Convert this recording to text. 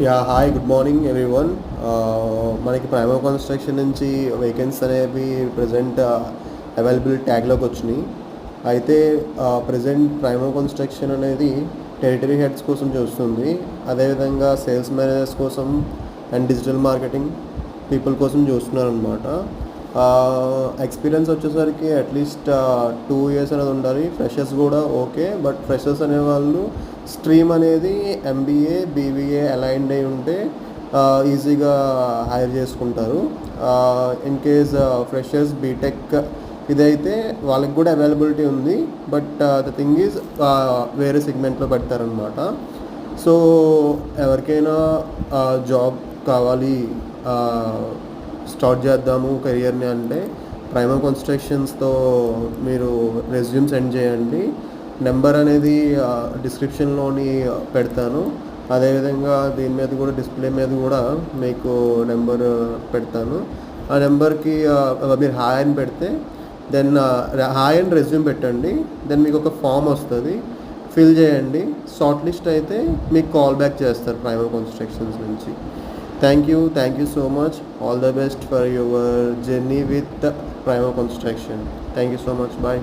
Hi good morning everyone. మనకి ప్రైమో construction నుంచి vacancy అనేవి ప్రజెంట్ అవైలబుల్ ట్యాగ్లోకి వచ్చినాయి. అయితే ప్రజెంట్ ప్రైమో కన్స్ట్రక్షన్ అనేది టెరిటరీ హెడ్స్ కోసం చూస్తుంది. అదేవిధంగా సేల్స్ మేనేజర్స్ కోసం అండ్ డిజిటల్ మార్కెటింగ్ పీపుల్ కోసం చూస్తున్నారు అనమాట. ఎక్స్పీరియన్స్ వచ్చేసరికి అట్లీస్ట్ 2 years అనేది ఉండాలి. ఫ్రెషర్స్ కూడా ఓకే, బట్ ఫ్రెషర్స్ అనేవాళ్ళు స్ట్రీమ్ అనేది ఎంబీఏ బీబీఏ అలైన్డ్ అయి ఉంటే ఈజీగా హైర్ చేసుకుంటారు. ఇన్ కేస్ ఫ్రెషర్స్ బీటెక్ ఇదైతే వాళ్ళకి కూడా అవైలబిలిటీ ఉంది, బట్ ద థింగ్ ఈజ్ వేరే సెగ్మెంట్లో పెడతారనమాట. సో ఎవరికైనా జాబ్ కావాలి, స్టార్ట్ చేద్దాము కెరియర్ని అంటే ప్రైమో కన్స్ట్రక్షన్స్తో మీరు రెజ్యూమ్ సెండ్ చేయండి. నెంబర్ అనేది డిస్క్రిప్షన్లోని పెడతాను. అదేవిధంగా దీని మీద కూడా డిస్ప్లే మీద కూడా మీకు నెంబర్ పెడతాను. ఆ నెంబర్కి మీరు హాయ్ అని పెడితే దెన్ హాయ్ అండ్ రెజ్యూమ్ పెట్టండి. దెన్ మీకు ఒక ఫామ్ వస్తుంది, ఫిల్ చేయండి. షార్ట్ లిస్ట్ అయితే మీకు కాల్ బ్యాక్ చేస్తారు ప్రైమో కన్స్ట్రక్షన్స్ నుంచి. Thank you so much. All the best for your journey with Primo Construction. Thank you so much. Bye.